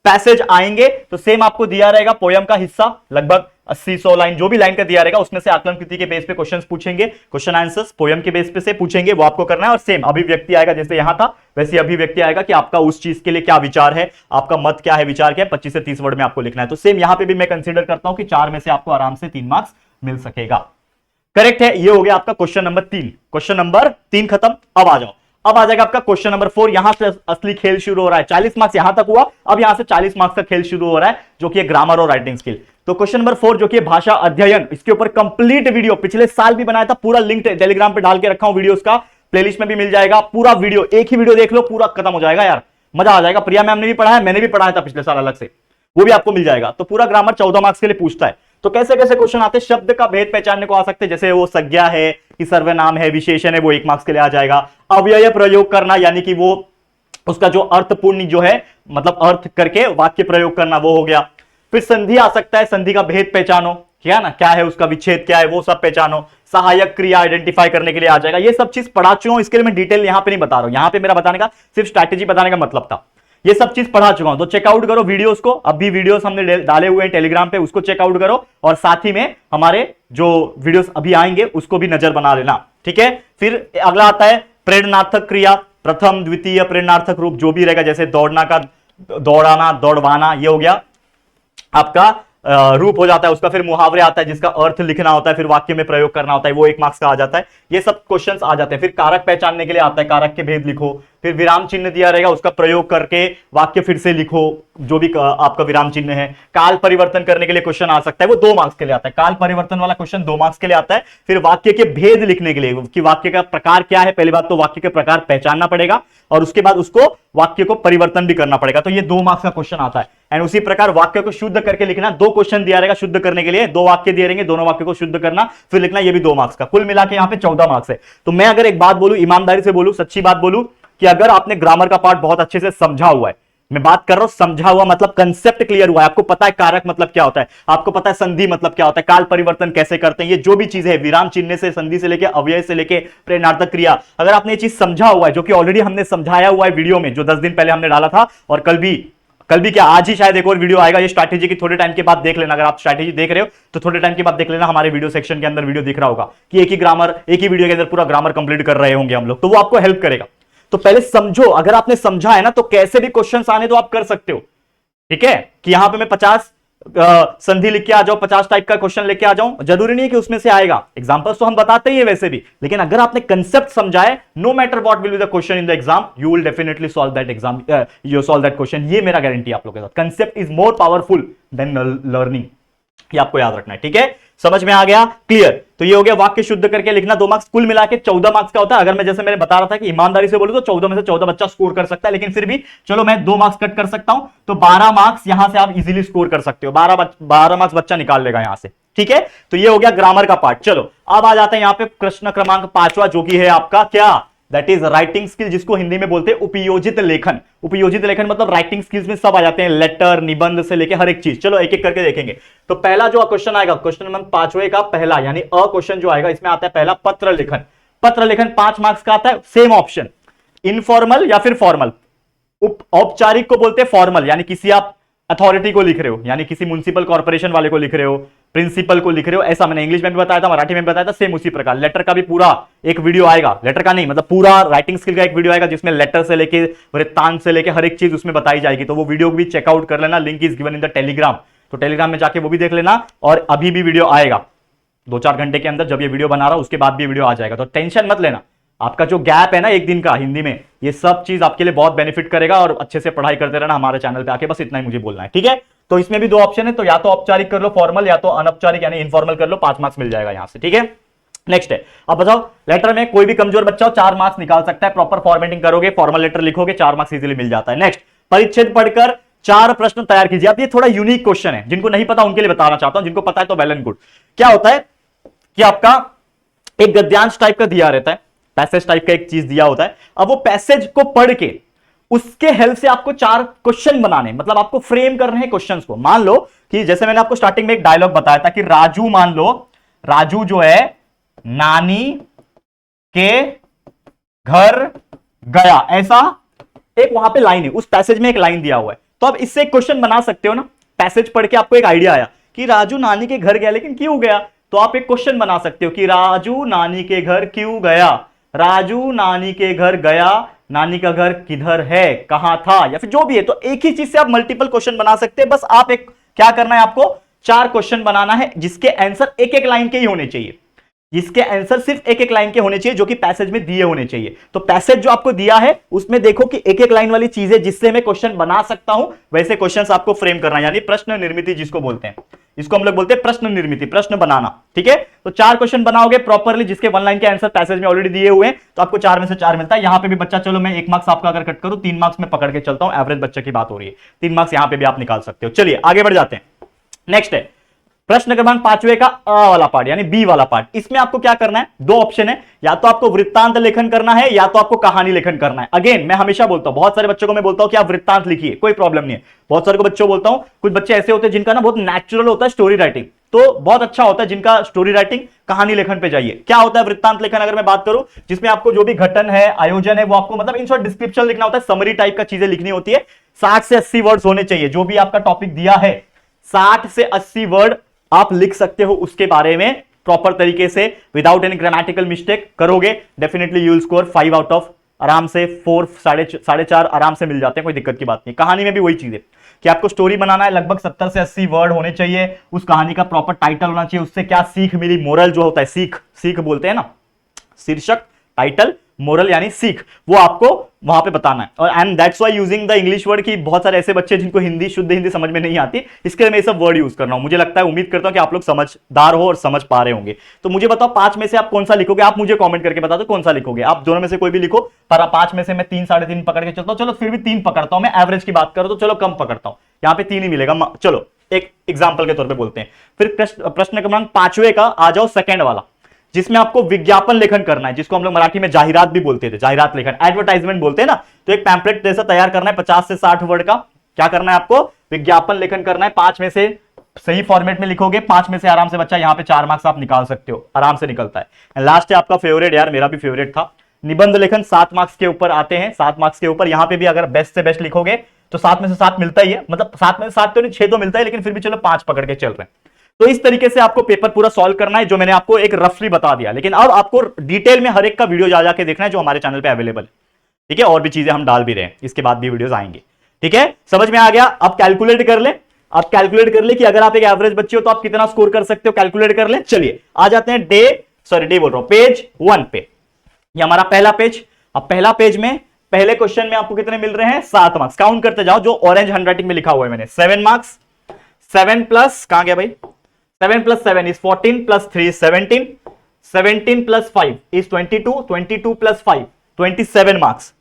पैसेज आएंगे। तो सेम आपको दिया रहेगा पोयम का हिस्सा, लगभग 80-100 लाइन, जो भी लाइन का दिया रहेगा उसमें से आकलन कृति के बेस पे क्वेश्चंस पूछेंगे, क्वेश्चन आंसर्स पोयम के बेस पे से पूछेंगे, वो आपको करना है। और सेम अभिव्यक्ति आएगा, जैसे यहां था वैसे अभिव्यक्ति आएगा कि आपका उस चीज के लिए क्या विचार है, आपका मत क्या है, विचार क्या है, 25 से 30 वर्ड में आपको लिखना है। तो सेम यहां पे भी मैं कंसीडर करता हूं कि 4 में से आपको आराम से 3 मार्क्स मिल सकेगा। करेक्ट है, ये हो गया आपका क्वेश्चन नंबर 3। क्वेश्चन नंबर 3 खत्म। अब आ जाओ, अब आ जाएगा आपका क्वेश्चन नंबर 4। यहां से असली खेल शुरू हो रहा है। 40 मार्क्स यहां तक हुआ, अब यहां से 40 मार्क्स का खेल शुरू हो रहा है, जो कि ग्रामर और राइटिंग स्किल। तो क्वेश्चन नंबर 4 जो कि भाषा अध्ययन, इसके ऊपर कंप्लीट वीडियो पिछले साल भी बनाया था, पूरा लिंक टेलीग्राम पे डाल के रखा हूं, वीडियोस का प्लेलिस्ट में भी मिल जाएगा। पूरा वीडियो, एक ही वीडियो देख लो, पूरा खत्म हो जाएगा यार, मजा आ जाएगा। प्रिया मैम ने भी पढ़ाया, मैंने भी पढ़ाया था पिछले साल अलग से, वो भी आपको मिल जाएगा। तो पूरा ग्रामर 14 मार्क्स के लिए पूछता है। तो कैसे कैसे क्वेश्चन आते हैं, शब्द का भेद पहचानने को आ सकते हैं, जैसे वो संज्ञा है कि सर्वनाम है, विशेषण है, वो 1 मार्क्स के लिए आ जाएगा। अव्यय प्रयोग करना, यानी कि वो उसका जो अर्थपूर्ण जो है, मतलब अर्थ करके वाक्य प्रयोग करना, वो हो गया। फिर संधि आ सकता है, संधि का भेद पहचानो, क्या ना, क्या है उसका विच्छेद क्या है, वो सब पहचानो। सहायक क्रिया आइडेंटिफाई करने के लिए आ जाएगा। ये सब चीज पढ़ा चुका हूं, इसके लिए मैं डिटेल यहां पे नहीं बता रहा हूं, यहां पे मेरा बताने का सिर्फ स्ट्रैटेजी बताने का मतलब था। ये सब चीज पढ़ा चुका हूं, तो चेकआउट करो वीडियोस को, अभी वीडियोस हमने डाले हुए हैं टेलीग्राम पे, उसको चेकआउट करो। और साथ ही में हमारे जो वीडियोस अभी आएंगे उसको भी नजर बना लेना, ठीक है। फिर अगला आता है प्रेरणार्थक क्रिया, प्रथम द्वितीय प्रेरणार्थक रूप जो भी रहेगा, जैसे दौड़ना का दौड़ाना, दौड़वाना, ये हो गया आपका रूप हो जाता है उसका। फिर मुहावरे आता है जिसका अर्थ लिखना होता है, फिर वाक्य में प्रयोग करना होता है, वो 1 मार्क्स का आ जाता है। ये सब क्वेश्चंस आ जाते हैं। फिर कारक पहचानने के लिए आता है, कारक के भेद लिखो। फिर विराम चिन्ह दिया रहेगा, उसका प्रयोग करके वाक्य फिर से लिखो, जो भी आपका विराम चिन्ह है। काल परिवर्तन करने के लिए क्वेश्चन आ सकता है, वो 2 मार्क्स के लिए आता है। काल परिवर्तन वाला क्वेश्चन 2 मार्क्स के लिए आता है। फिर वाक्य के भेद लिखने के लिए कि वाक्य का प्रकार क्या है, पहली बात तो वाक्य के प्रकार पहचानना पड़ेगा, और उसके बाद उसको वाक्य को परिवर्तन भी करना पड़ेगा। तो ये 2 मार्क्स का क्वेश्चन आता है। एंड उसी प्रकार वाक्य को शुद्ध करके लिखना, 2 क्वेश्चन दिया रहेगा शुद्ध करने के लिए, 2 वाक्य दिए रहेंगे, दोनों वाक्य को शुद्ध करना फिर लिखना, ये भी 2 मार्क्स का। कुल मिला के यहाँ पे 14 मार्क्स है। तो मैं अगर एक बात बोलूं, ईमानदारी से बोलूं, सच्ची बात बोलूं, कि अगर आपने ग्रामर का पार्ट बहुत अच्छे से समझा हुआ है, मैं बात कर रहा हूं समझा हुआ, मतलब कंसेप्ट क्लियर हुआ है, आपको पता है कारक मतलब क्या होता है, आपको पता है संधि मतलब क्या होता है, काल परिवर्तन कैसे करते हैं, ये जो भी चीजें है विराम चिन्ह से, संधि से लेके, अव्यय से लेके प्रेरणार्थक क्रिया, अगर आपने ये चीज समझा हुआ है, जो कि ऑलरेडी हमने समझाया हुआ है वीडियो में, जो 10 दिन पहले हमने डाला था, और कल भी क्या, आज ही शायद एक और वीडियो आएगा ये स्ट्रैटेजी की, थोड़े टाइम के बाद देख लेना, अगर आप स्ट्रैटेजी देख रहे हो तो थोड़े टाइम के बाद देख लेना, हमारे वीडियो सेक्शन के अंदर वीडियो दिख रहा होगा कि एक ही वीडियो के अंदर पूरा ग्रामर कंप्लीट कर रहे होंगे हम लोग, तो वो आपको हेल्प करेगा। तो पहले समझो, अगर आपने समझा है ना तो कैसे भी क्वेश्चन आने तो आप कर सकते हो, ठीक है, कि यहां पे मैं 50 संधि लिख के आ जाऊं, 50 टाइप का क्वेश्चन लेके आ जाऊं, जरूरी नहीं है कि उसमें से आएगा, एग्जांपल्स तो हम बताते ही है वैसे भी, लेकिन अगर आपने कंसेप्ट समझा है, no matter what will be the question in the exam, you will definitely solve that exam, you solve that question, ये मेरा गारंटी आप लोगों के साथ। Concept is more powerful than learning, ये आपको याद रखना है, ठीक है, समझ में आ गया, क्लियर। तो ये हो गया वाक्य शुद्ध करके लिखना, 2 मार्क्स, कुल मिला के 14 मार्क्स का होता है। अगर मैं जैसे मैंने बता रहा था कि ईमानदारी से बोलूं तो 14 में से 14 बच्चा स्कोर कर सकता है, लेकिन फिर भी चलो मैं 2 मार्क्स कट कर सकता हूं, तो 12 मार्क्स यहां से आप इजीली स्कोर कर सकते हो, 12 मार्क्स बच्चा निकाल लेगा यहां से, ठीक है। तो ये हो गया ग्रामर का पार्ट। चलो अब आ जाते हैं यहां पे प्रश्न क्रमांक 5वां, जो कि है आपका क्या, दैट इज राइटिंग स्किल, जिसको हिंदी में बोलते हैं उपयोजित लेखन। उपयोजित लेखन मतलब राइटिंग स्किल्स में सब आ जाते हैं, लेटर, निबंध से लेके हर एक चीज। चलो एक एक करके देखेंगे। तो पहला जो क्वेश्चन आएगा, क्वेश्चन नंबर 5वें का पहला, यानी अ क्वेश्चन जो आएगा, इसमें आता है पहला पत्र लेखन। पत्र लेखन 5 मार्क्स का आता है, सेम ऑप्शन, इनफॉर्मल या फिर फॉर्मल। औपचारिक को बोलते हैं फॉर्मल, यानी किसी आप अथॉरिटी को लिख रहे हो, यानी किसी म्युनिसिपल कॉर्पोरेशन वाले को लिख रहे हो, प्रिंसिपल को लिख रहे हो, ऐसा मैंने इंग्लिश में भी बताया था, मराठी में भी बताया था, सेम उसी प्रकार। लेटर का भी पूरा एक वीडियो आएगा, लेटर का नहीं मतलब पूरा राइटिंग स्किल का एक वीडियो आएगा, जिसमें लेटर से लेके वृत्तांत से लेके हर एक चीज उसमें बताई जाएगी। तो वो वीडियो भी चेकआउट कर लेना, link is given in the Telegram, तो टेलीग्राम में जाके वो भी देख लेना। और अभी भी वीडियो आएगा 2-4 घंटे के अंदर, जब ये वीडियो बना रहा हूं उसके बाद भी वीडियो आ जाएगा, तो टेंशन मत लेना। आपका जो गैप है ना एक दिन का हिंदी में, ये सब चीज आपके लिए बहुत बेनिफिट करेगा, और अच्छे से पढ़ाई करते रहना हमारे चैनल पे आके, बस इतना ही मुझे बोलना है, ठीक है। तो इसमें भी 2 ऑप्शन है, तो या तो औपचारिक कर लो फॉर्मल, या तो अनौपचारिक यानी इनफॉर्मल कर लो, 5 मार्क्स मिल जाएगा यहां से, ठीक है। नेक्स्ट है, अब बताओ, लेटर में कोई भी कमजोर बच्चा हो 4 मार्क्स निकाल सकता है, प्रॉपर फॉर्मेटिंग करोगे, फॉर्मल लेटर लिखोगे, 4 मार्क्स इजीली मिल जाता है। नेक्स्ट, परिच्छेद पढ़कर 4 प्रश्न तैयार कीजिए। अब ये थोड़ा यूनिक क्वेश्चन है, जिनको नहीं पता उनके लिए बताना चाहता हूं, जिनको पता है तो वेल एंड गुड। क्या होता है कि आपका एक गद्यांश टाइप का दिया रहता है, पैसेज टाइप का एक चीज दिया होता है। अब वो पैसेज को पढ़ के उसके हेल्प से आपको 4 क्वेश्चन बनाने, मतलब आपको फ्रेम करने हैं क्वेश्चंस को। मान लो कि जैसे मैंने आपको स्टार्टिंग में एक डायलॉग बताया था कि राजू, मान लो राजू जो है नानी के घर गया, ऐसा एक वहां पे लाइन है, उस पैसेज में एक लाइन दिया हुआ है। तो अब इससे एक क्वेश्चन बना सकते हो ना, पैसेज पढ़ के आपको एक आइडिया आया कि राजू नानी के घर गया, लेकिन क्यों गया, तो आप एक क्वेश्चन बना सकते हो कि राजू नानी के घर क्यों गया, राजू नानी के घर गया, नानी का घर किधर है, कहां था, या फिर जो भी है। तो एक ही चीज से आप मल्टीपल क्वेश्चन बना सकते हैं। बस आप एक क्या करना है, आपको 4 क्वेश्चन बनाना है, जिसके आंसर एक एक लाइन के ही होने चाहिए, जिसके आंसर सिर्फ एक एक लाइन के होने चाहिए, जो कि पैसेज में दिए होने चाहिए। तो पैसेज जो आपको दिया है उसमें देखो कि एक एक लाइन वाली चीजें जिससे मैं क्वेश्चन बना सकता हूं, वैसे क्वेश्चंस आपको फ्रेम करना है, यानी प्रश्न निर्मिति जिसको बोलते हैं, इसको हम लोग बोलते हैं प्रश्न निर्मिति, प्रश्न बनाना, ठीक है। तो 4 क्वेश्चन बनाओगे प्रॉपरली, जिसके 1 लाइन के आंसर पैसेज में ऑलरेडी दिए हुए हैं, तो आपको 4 में से 4 मिलता है। यहां पे भी बच्चा, चलो मैं 1 मार्क्स आपका अगर कट करूं, 3 मार्क्स में पकड़ के चलता हूं, एवरेज बच्चे की बात हो रही है, 3 मार्क्स यहां पे भी आप निकाल सकते हो। चलिए आगे बढ़ जाते हैं। नेक्स्ट है प्रश्न क्रमांक 5वें का अ वाला पार्ट, यानी बी वाला पार्ट। इसमें आपको क्या करना है, 2 ऑप्शन है, या तो आपको वृत्तांत लेखन करना है, या तो आपको कहानी लेखन करना है। अगेन मैं हमेशा बोलता हूं, बहुत सारे बच्चों को मैं बोलता हूं कि आप वृत्तांत लिखिए, कोई प्रॉब्लम नहीं है। बहुत सारे को बच्चों बोलता हूं, कुछ बच्चे ऐसे होते हैं जिनका ना बहुत नेचुरल होता है स्टोरी राइटिंग, तो बहुत अच्छा होता है जिनका स्टोरी राइटिंग, कहानी लेखन पे जाइए। क्या होता है वृत्तांत लेखन, अगर मैं बात करूं, जिसमें आपको जो भी घटन है, आयोजन है, वो आपको मतलब इन शॉर्ट डिस्क्रिप्शन लिखना होता है, समरी टाइप का चीजें लिखनी होती है। 60 से 80 वर्ड्स होने चाहिए, जो भी आपका टॉपिक दिया है 60 से 80 वर्ड आप लिख सकते हो उसके बारे में प्रॉपर तरीके से, विदाउट एनी ग्रामेटिकल मिस्टेक करोगे, definitely you will score 5 out of आराम से 4, 4.5 आराम से मिल जाते हैं, कोई दिक्कत की बात नहीं। कहानी में भी वही चीज है कि आपको स्टोरी बनाना है, लगभग 70 से 80 वर्ड होने चाहिए, उस कहानी का प्रॉपर टाइटल होना चाहिए, उससे क्या सीख मिली, मोरल जो होता है, सीख बोलते हैं ना, शीर्षक, टाइटल, मोरल यानी सीख, वो आपको वहां पे बताना है। और and that's why using the English word, की बहुत सारे ऐसे बच्चे जिनको हिंदी, शुद्ध हिंदी समझ में नहीं आती, इसके लिए मैं ये सब वर्ड यूज कर रहा हूं। मुझे लगता है, उम्मीद करता हूं कि आप लोग समझदार हो और समझ पा रहे होंगे। तो मुझे बताओ 5 में से आप कौन सा लिखोगे, आप मुझे कमेंट करके बता दो कौन सा लिखोगे। आप दोनों में से कोई भी लिखो, पर 5 में से मैं 3, 3.5 पकड़ के चलता हूं, चलो फिर भी 3 पकड़ता हूं, मैं एवरेज की बात करूं तो चलो कम पकड़ता हूं, यहां पे 3 ही मिलेगा। चलो एक एग्जाम्पल के तौर पर बोलते हैं। फिर प्रश्न क्रमांक 5वें का आ जाओ, सेकेंड वाला, जिसमें आपको विज्ञापन लेखन करना है, जिसको हम लोग मराठी में जाहिरात भी बोलते थे, जाहिरात लेखन, एडवर्टाइजमेंट बोलते हैं ना। तो एक पैम्पलेट जैसा तैयार करना है 50 से 60 वर्ड का। क्या करना है आपको? विज्ञापन लेखन करना है। 5 में से सही फॉर्मेट में लिखोगे, 5 में से आराम से बच्चा यहां पे 4 मार्क्स आप निकाल सकते हो, आराम से निकलता है। लास्ट है आपका फेवरेट, यार मेरा भी फेवरेट था, निबंध लेखन। 7 मार्क्स के ऊपर आते हैं, 7 मार्क्स के ऊपर। यहां पे भी अगर बेस्ट से बेस्ट लिखोगे तो 7 में से 7 मिलता ही है, मतलब 7 में से 7 तो नहीं, 6 तो मिलता है, लेकिन फिर भी चलो 5 पकड़ के चल रहे हैं। तो इस तरीके से आपको पेपर पूरा सॉल्व करना है, जो मैंने आपको एक रफली बता दिया। लेकिन अब आपको डिटेल में हर एक का वीडियो जा जाके देखना है, जो हमारे चैनल पे अवेलेबल है, ठीक है। और भी चीजें हम डाल भी रहे हैं, इसके बाद भी वीडियोस आएंगे, ठीक है। समझ में आ गया? अब कैलकुलेट कर ले, आप कैलकुलेट कर ले कि अगर आप एक एवरेज बच्चे हो तो आप कितना स्कोर कर सकते हो, कैलकुलेट कर ले। चलिए आ जाते हैं डे बोल रहा हूं, पेज 1 पे। ये हमारा पहला पेज। अब पहला पेज में पहले क्वेश्चन में आपको कितने मिल रहे हैं? 7 मार्क्स। काउंट करते जाओ, जो ऑरेंज हैंडराइटिंग में लिखा हुआ है मैंने, 7 मार्क्स। 7 प्लस, कहां गया भाई? 7 plus 7 is 14 plus 3 is 17, 17 plus 5 is 22, 22 plus 5 27 marks,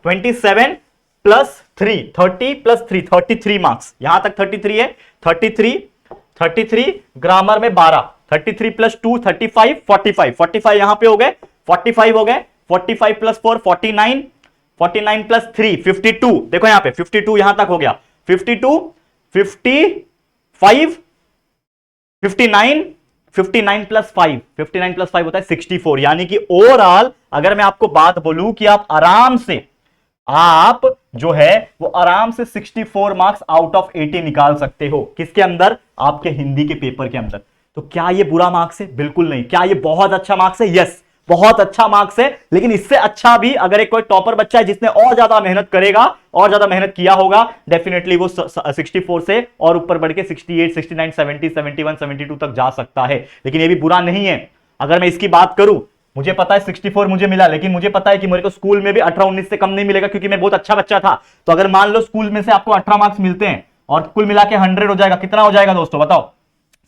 27 plus 3 30 plus 3 33 marks. यहां तक 33 है, 33 ग्रामर में 12, 33 प्लस 2 35 45 45 यहां पे हो गए, 45 हो गए, 45 प्लस 4 49, 49 प्लस 3 52। देखो यहां पे 52 यहां तक हो गया, 52 55 59 59 प्लस 5 59 प्लस 5 होता है 64। यानी कि ओवरऑल अगर मैं आपको बात बोलूं कि आप आराम से, आप जो है वो आराम से 64 मार्क्स आउट ऑफ 80 निकाल सकते हो। किसके अंदर? आपके हिंदी के पेपर के अंदर। तो क्या ये बुरा मार्क्स है? बिल्कुल नहीं। क्या ये बहुत अच्छा मार्क्स है? यस, बहुत अच्छा मार्क्स है। लेकिन इससे अच्छा भी अगर एक कोई टॉपर बच्चा है जिसने और ज्यादा मेहनत करेगा, और ज्यादा मेहनत किया होगा, डेफिनेटली वो 64 से और ऊपर बढ़ के 68 69 70 71 72 तक जा सकता है। लेकिन ये भी बुरा नहीं है। अगर मैं इसकी बात करूं, मुझे पता है 64 मुझे मिला, लेकिन मुझे पता है कि मेरे को स्कूल में भी 18-19 से कम नहीं मिलेगा, क्योंकि मैं बहुत अच्छा बच्चा था। तो अगर मान लो स्कूल में से आपको 18 मार्क्स मिलते हैं और कुल मिला के 100 हो जाएगा, कितना हो जाएगा दोस्तों बताओ?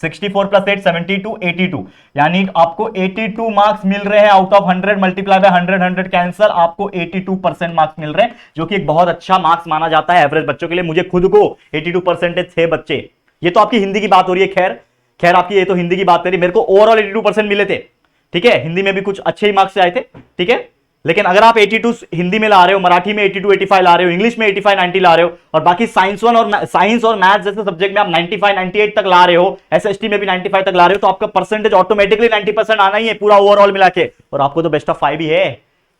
64 प्लस 8 72 82, यानी आपको 82 मार्क्स मिल रहे हैं out of 100 multiply by 100 100 cancer, आपको 82% मार्क्स मिल रहे हैं, जो कि एक बहुत अच्छा मार्क्स माना जाता है एवरेज बच्चों के लिए। मुझे खुद को 82% थे बच्चे। ये तो आपकी हिंदी की बात हो रही है, खैर आपकी ये तो हिंदी की बात हो रही है। मेरे को ओवरऑल 82% मिले थे, ठीक है। हिंदी में भी कुछ अच्छे ही मार्क्स आए थे, ठीक है। लेकिन अगर आप 82 हिंदी में ला रहे हो, मराठी में 82 85 ला रहे हो, इंग्लिश में 85 90 ला रहे हो, और बाकी साइंस और मैथ्स जैसे सब्जेक्ट में आप 95 98 तक ला रहे हो, एसएसटी में भी 95 तक ला रहे हो, तो आपका परसेंटेज ऑटोमेटिकली 90% आना ही है पूरा ओवरऑल मिला के। और आपको तो बेस्ट ऑफ 5 ही है,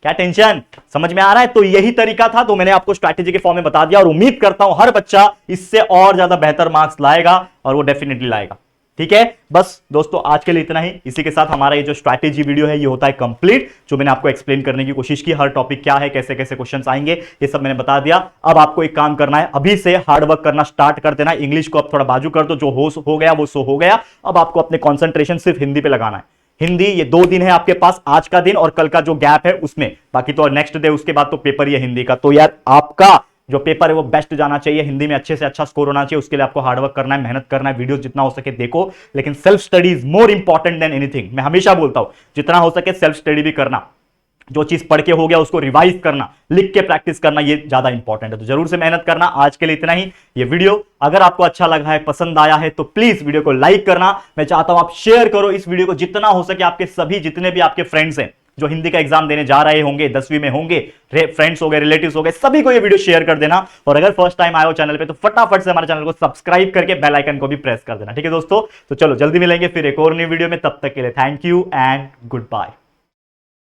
क्या टेंशन? समझ में आ रहा है? तो यही तरीका था, तो मैंने आपको स्ट्रैटेजी के फॉर्म में बता दिया, और उम्मीद करता हूं हर बच्चा इससे और ज्यादा बेहतर मार्क्स लाएगा, और वो डेफिनेटली लाएगा, ठीक है। बस दोस्तों आज के लिए इतना ही। इसी के साथ हमारा ये जो स्ट्रैटेजी वीडियो है ये होता है कंप्लीट, जो मैंने आपको एक्सप्लेन करने की कोशिश की, हर टॉपिक क्या है, कैसे कैसे क्वेश्चंस आएंगे, ये सब मैंने बता दिया। अब आपको एक काम करना है, अभी से हार्ड वर्क करना स्टार्ट कर देना। इंग्लिश को अब थोड़ा बाजू कर दो, जो हो गया वो सो हो गया। अब आपको अपने कॉन्सेंट्रेशन सिर्फ हिंदी पे लगाना है। हिंदी, ये 2 दिन है आपके पास, आज का दिन और कल का जो गैप है उसमें, बाकी तो नेक्स्ट डे उसके बाद तो पेपर ही है हिंदी का। तो यार आपका जो पेपर है वो बेस्ट जाना चाहिए, हिंदी में अच्छे से अच्छा स्कोर होना चाहिए। उसके लिए आपको हार्डवर्क करना है, मेहनत करना है, वीडियोस जितना हो सके देखो, लेकिन self study is more important than anything. मैं हमेशा बोलता हूं जितना हो सके सेल्फ स्टडी भी करना, जो चीज पढ़ के हो गया उसको रिवाइज करना, लिख के प्रैक्टिस करना, ये ज्यादा इंपॉर्टेंट है। तो जरूर से मेहनत करना। आज के लिए इतना ही। ये वीडियो अगर आपको अच्छा लगा है, पसंद आया है, तो प्लीज वीडियो को लाइक करना। मैं चाहता हूं आप शेयर करो इस वीडियो को जितना हो सके, आपके सभी जितने भी आपके फ्रेंड्स हैं जो हिंदी का एग्जाम देने जा रहे होंगे, 10वीं में होंगे, फ्रेंड्स हो गए, रिलेटिव्स हो गए, सभी को ये वीडियो शेयर कर देना। और अगर फर्स्ट टाइम आए हो चैनल पे तो फटाफट से हमारे चैनल को सब्सक्राइब करके बेल आइकन को भी प्रेस कर देना, ठीक है दोस्तों। तो चलो जल्दी मिलेंगे फिर एक और नई वीडियो में, तब तक के लिए thank you and good bye.